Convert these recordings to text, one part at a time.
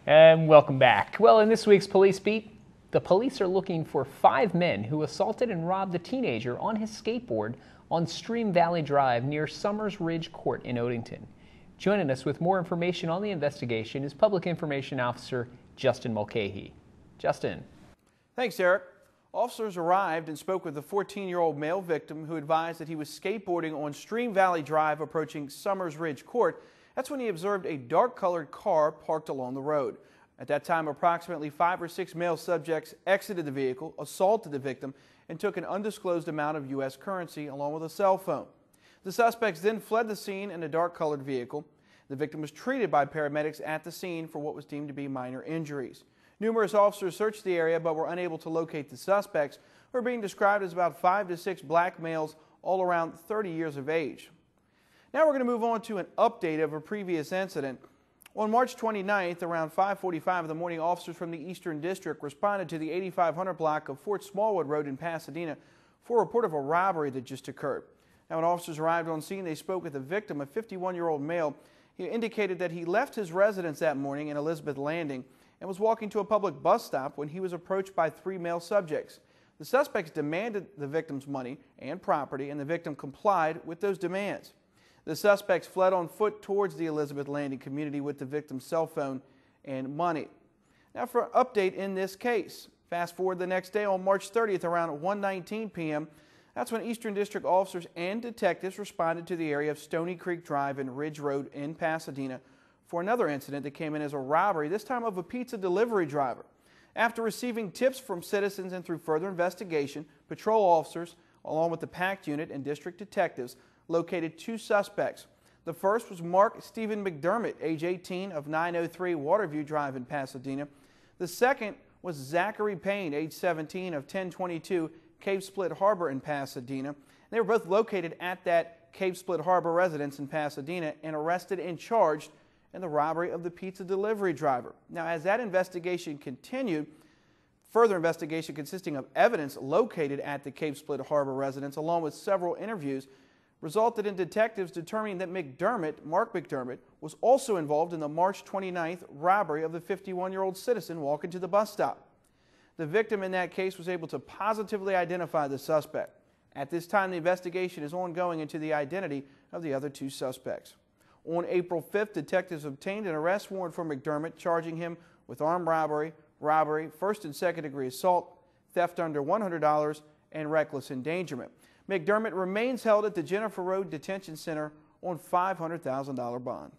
And welcome back. Well, in this week's Police Beat, the police are looking for 5 men who assaulted and robbed a teenager on his skateboard on Stream Valley Drive near Summers Ridge Court in Odenton. Joining us with more information on the investigation is Public Information Officer Justin Mulcahy. Justin. Thanks, Eric. Officers arrived and spoke with the 14-year-old male victim who advised that he was skateboarding on Stream Valley Drive approaching Summers Ridge Court. That's when he observed a dark-colored car parked along the road. At that time, approximately 5 or 6 male subjects exited the vehicle, assaulted the victim, and took an undisclosed amount of U.S. currency along with a cell phone. The suspects then fled the scene in a dark-colored vehicle. The victim was treated by paramedics at the scene for what was deemed to be minor injuries. Numerous officers searched the area but were unable to locate the suspects, who are being described as about 5 to 6 black males, all around 30 years of age. Now we're going to move on to an update of a previous incident. On March 29th, around 5:45 in the morning, officers from the Eastern District responded to the 8500 block of Fort Smallwood Road in Pasadena for a report of a robbery that just occurred. Now, when officers arrived on scene, they spoke with the victim, a 51-year-old male. He indicated that he left his residence that morning in Elizabeth Landing and was walking to a public bus stop when he was approached by 3 male subjects. The suspects demanded the victim's money and property, and the victim complied with those demands. The suspects fled on foot towards the Elizabeth Landing community with the victim's cell phone and money. Now for an update in this case. Fast forward the next day on March 30th around 1:19 p.m. That's when Eastern District officers and detectives responded to the area of Stony Creek Drive and Ridge Road in Pasadena for another incident that came in as a robbery, this time of a pizza delivery driver. After receiving tips from citizens and through further investigation, patrol officers, along with the PACT unit and district detectives, located 2 suspects. The first was Mark Stephen McDermott, age 18, of 903 Waterview Drive in Pasadena. The second was Zachary Payne, age 17, of 1022 Cave Split Harbor in Pasadena. They were both located at that Cave Split Harbor residence in Pasadena and arrested and charged in the robbery of the pizza delivery driver. Now, as that investigation continued, further investigation consisting of evidence located at the Cave Split Harbor residence, along with several interviews, resulted in detectives determining that Mark McDermott, was also involved in the March 29th robbery of the 51-year-old citizen walking to the bus stop. The victim in that case was able to positively identify the suspect. At this time, the investigation is ongoing into the identity of the other 2 suspects. On April 5th, detectives obtained an arrest warrant for McDermott, charging him with armed robbery, first and second degree assault, theft under $100, and reckless endangerment. McDermott remains held at the Jennifer Road Detention Center on $500,000 bond.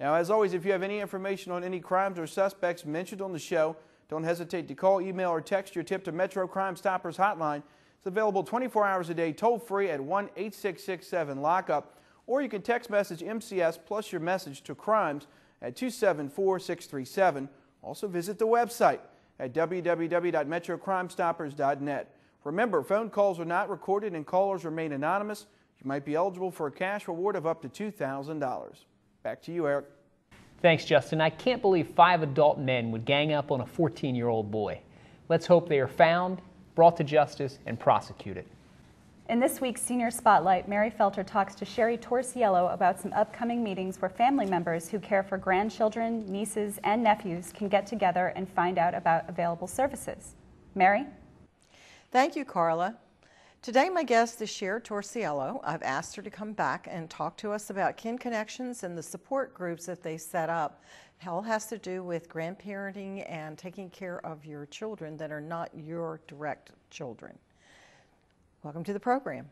Now, as always, if you have any information on any crimes or suspects mentioned on the show, don't hesitate to call, email, or text your tip to Metro Crime Stoppers hotline. It's available 24 hours a day, toll-free at 1-866-7-LOCK-UP, or you can text message MCS plus your message to crimes at 274-637. Also visit the website at www.metrocrimestoppers.net. Remember, phone calls are not recorded and callers remain anonymous. You might be eligible for a cash reward of up to $2,000. Back to you, Eric. Thanks, Justin. I can't believe 5 adult men would gang up on a 14-year-old boy. Let's hope they are found, brought to justice, and prosecuted. In this week's Senior Spotlight, Mary Felter talks to Sherry Torciello about some upcoming meetings where family members who care for grandchildren, nieces, and nephews can get together and find out about available services. Mary? Thank you, Carla. Today my guest is Sherry Torciello. I've asked her to come back and talk to us about Kin Connections and the support groups that they set up. It all has to do with grandparenting and taking care of your children that are not your direct children. Welcome to the program.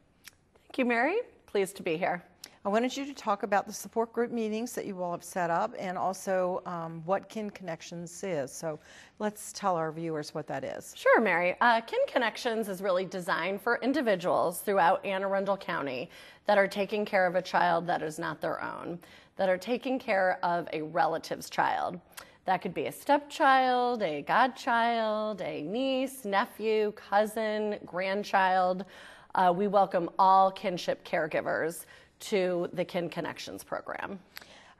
Thank you, Mary. Pleased to be here. I wanted you to talk about the support group meetings that you all have set up and also what Kin Connections is. So let's tell our viewers what that is. Sure, Mary. Kin Connections is really designed for individuals throughout Anne Arundel County that are taking care of a child that is not their own, that are taking care of a relative's child. That could be a stepchild, a godchild, a niece, nephew, cousin, grandchild. We welcome all kinship caregivers to the Kin Connections program.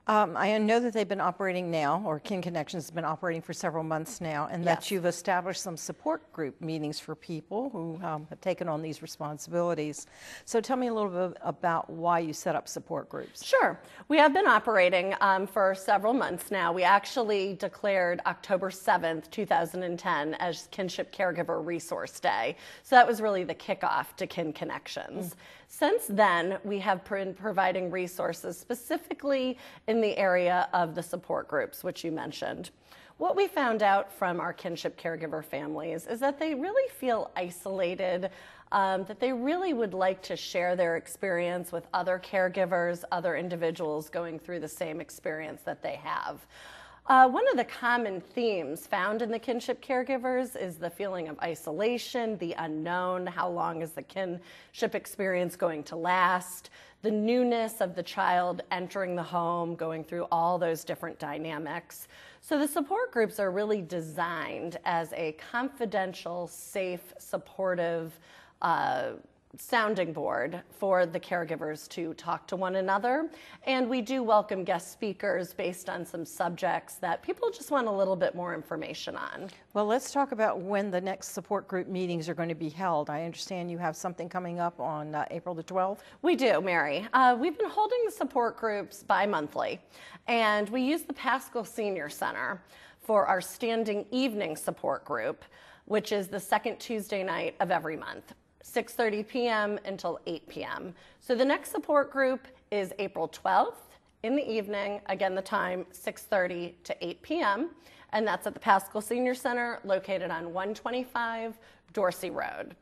I know that they've been operating now, or Kin Connections has been operating for several months now, and that Yes. you've established some support group meetings for people who have taken on these responsibilities. So tell me a little bit about why you set up support groups. Sure. We have been operating for several months now. We actually declared October 7th, 2010 as Kinship Caregiver Resource Day. So that was really the kickoff to Kin Connections. Since then, we have been providing resources specifically in the area of the support groups, which you mentioned. What we found out from our kinship caregiver families is that they really feel isolated, that they really would like to share their experience with other caregivers, other individuals going through the same experience that they have. One of the common themes found in the kinship caregivers is the feeling of isolation, the unknown, how long is the kinship experience going to last, the newness of the child entering the home, going through all those different dynamics. So the support groups are really designed as a confidential, safe, supportive sounding board for the caregivers to talk to one another. And we do welcome guest speakers based on some subjects that people just want a little bit more information on. Well, let's talk about when the next support group meetings are going to be held. I understand you have something coming up on April the 12th. We do, Mary. We've been holding the support groups bi-monthly, and we use the Pascal Senior Center for our standing evening support group, which is the second Tuesday night of every month. 6:30 p.m. until 8 p.m. So the next support group is April 12th in the evening. Again, the time 6:30 to 8 p.m. And that's at the Pascal Senior Center located on 125 Dorsey Road.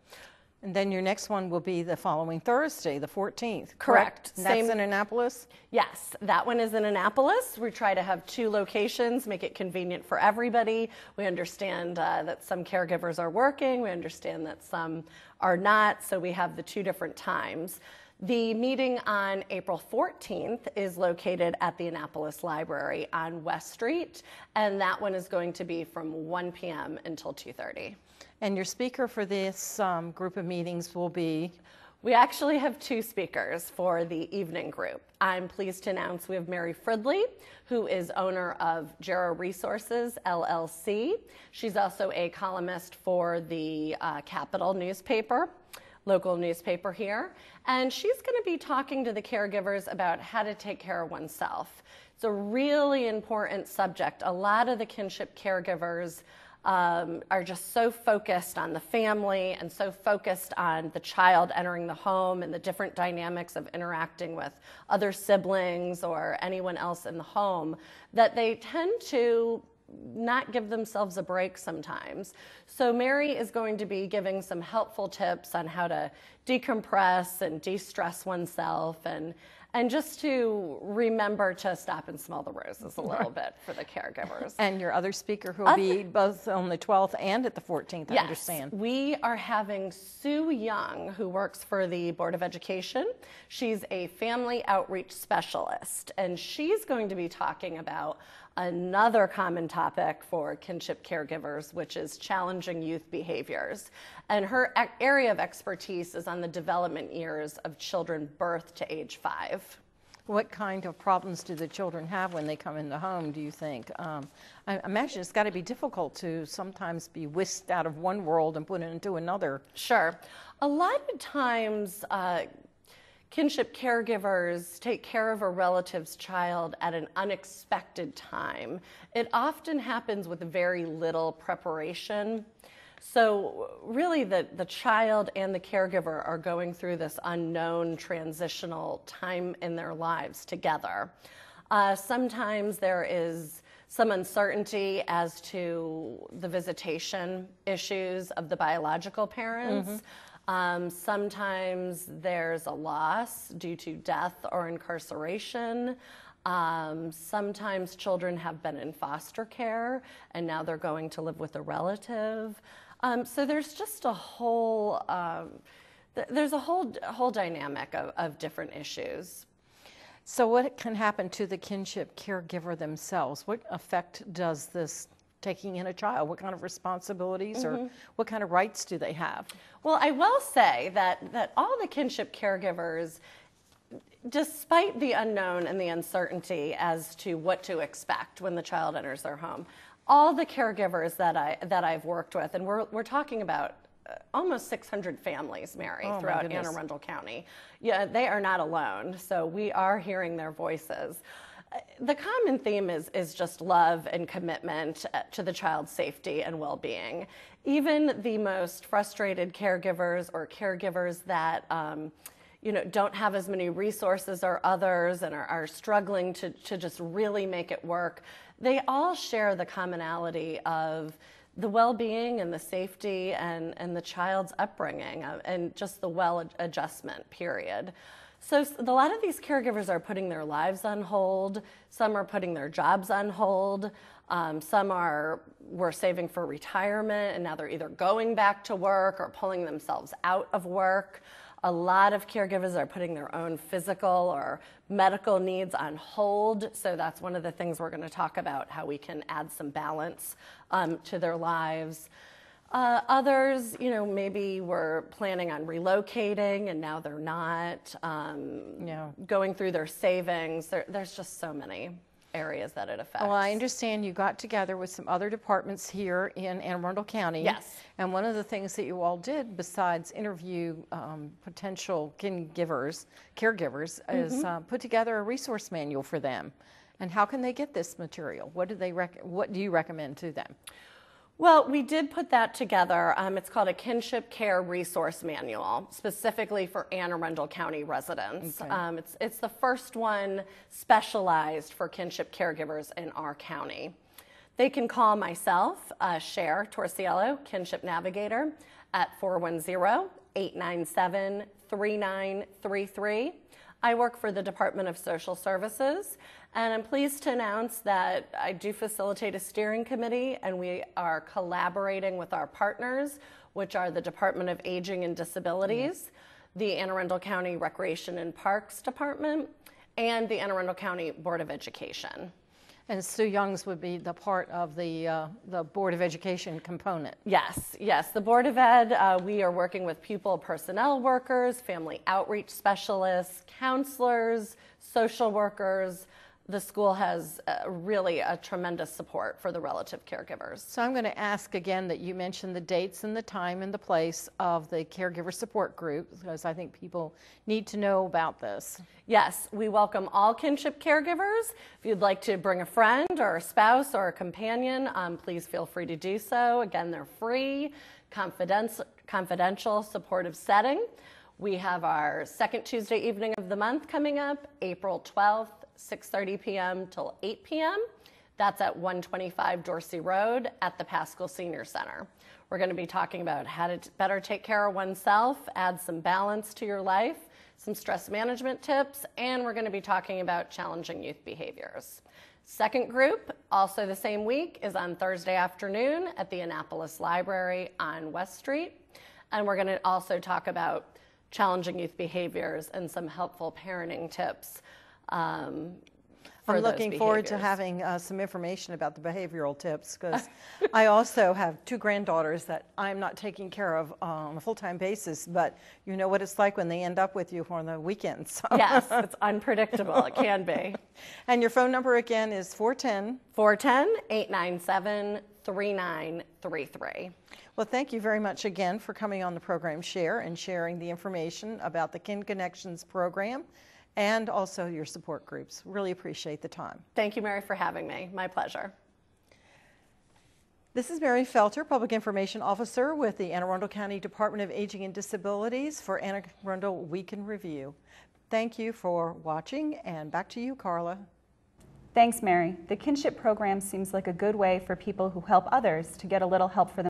And then your next one will be the following Thursday, the 14th. Correct. And that's in Annapolis? Yes, that one is in Annapolis. We try to have 2 locations, make it convenient for everybody. We understand that some caregivers are working. We understand that some are not, so we have the 2 different times. The meeting on April 14th is located at the Annapolis Library on West Street, and that one is going to be from 1 p.m. until 2:30. And your speaker for this group of meetings will be? We actually have 2 speakers for the evening group. I'm pleased to announce we have Mary Fridley, who is owner of Jarrow Resources, LLC. She's also a columnist for the Capital newspaper, local newspaper here. And she's going to be talking to the caregivers about how to take care of oneself. It's a really important subject. A lot of the kinship caregivers are just so focused on the family and so focused on the child entering the home and the different dynamics of interacting with other siblings or anyone else in the home that they tend to not give themselves a break sometimes. So Mary is going to be giving some helpful tips on how to decompress and de-stress oneself and just to remember to stop and smell the roses a little bit for the caregivers. And your other speaker who will be both on the 12th and at the 14th, I understand. We are having Sue Young, who works for the Board of Education. She's a family outreach specialist, and she's going to be talking about another common topic for kinship caregivers, which is challenging youth behaviors. And her area of expertise is on the development years of children birth to age 5. What kind of problems do the children have when they come in the home, do you think? I imagine it's got to be difficult to sometimes be whisked out of one world and put into another. Sure. A lot of times, kinship caregivers take care of a relative's child at an unexpected time. It often happens with very little preparation. So really the child and the caregiver are going through this unknown transitional time in their lives together. Sometimes there is some uncertainty as to the visitation issues of the biological parents. Sometimes there's a loss due to death or incarceration. Sometimes children have been in foster care and now they're going to live with a relative. So there's just a whole, there's a whole dynamic of different issues. So what can happen to the kinship caregiver themselves? What effect does this taking in a child? What kind of responsibilities or what kind of rights do they have? Well, I will say that all the kinship caregivers despite the unknown and the uncertainty as to what to expect when the child enters their home, all the caregivers that I've worked with, and we're talking about almost 600 families, Mary, throughout Anne Arundel County. Yeah, they are not alone, so we are hearing their voices. The common theme is just love and commitment to the child's safety and well-being. Even the most frustrated caregivers or caregivers that don't have as many resources or others and are struggling to just really make it work, they all share the commonality of the well-being and the safety and the child's upbringing and just the well-adjustment period. So a lot of these caregivers are putting their lives on hold. Some are putting their jobs on hold. Some were saving for retirement, and now they're either going back to work or pulling themselves out of work. A lot of caregivers are putting their own physical or medical needs on hold. So that's one of the things we're going to talk about, how we can add some balance to their lives. Others, maybe were planning on relocating and now they're not, going through their savings. There's just so many areas that it affects. Well, I understand you got together with some other departments here in Anne Arundel County. Yes. And one of the things that you all did, besides interview potential caregivers, is put together a resource manual for them. And how can they get this material? What do you recommend to them? Well, we did put that together. It's called a Kinship Care Resource Manual, specifically for Anne Arundel County residents. Okay. It's the first one specialized for kinship caregivers in our county. They can call myself, Cher Torciello, Kinship Navigator, at 410-897-3933. I work for the Department of Social Services, and I'm pleased to announce that I do facilitate a steering committee, and we are collaborating with our partners, which are the Department of Aging and Disabilities, the Anne Arundel County Recreation and Parks Department, and the Anne Arundel County Board of Education. And Sue Youngs would be the part of the Board of Education component. Yes. The Board of Ed, we are working with pupil personnel workers, family outreach specialists, counselors, social workers. The school has really a tremendous support for the relative caregivers. So I'm going to ask again that you mention the dates and the time and the place of the caregiver support group, because I think people need to know about this. Yes, we welcome all kinship caregivers. If you'd like to bring a friend or a spouse or a companion, please feel free to do so. Again, they're free, confidential, supportive setting. We have our second Tuesday evening of the month coming up, April 12th. 6:30 p.m. till 8 p.m. That's at 125 Dorsey Road at the Pascal Senior Center. We're going to be talking about how to better take care of oneself, add some balance to your life, some stress management tips, and we're going to be talking about challenging youth behaviors. Second group, also the same week, is on Thursday afternoon at the Annapolis Library on West Street. And we're going to also talk about challenging youth behaviors and some helpful parenting tips. I'm looking forward to having some information about the behavioral tips, because I also have two granddaughters that I'm not taking care of on a full-time basis, but you know what it's like when they end up with you on the weekends. So. Yes, it's unpredictable. It can be. And your phone number again is 410-897-3933. Well, thank you very much again for coming on the program, Cher, and sharing the information about the Kin Connections program and also your support groups. Really appreciate the time. Thank you, Mary, for having me. My pleasure. This is Mary Felter, Public Information Officer with the Anne Arundel County Department of Aging and Disabilities for Anne Arundel Week in Review. Thank you for watching, and back to you, Carla. Thanks, Mary. The Kinship program seems like a good way for people who help others to get a little help for themselves.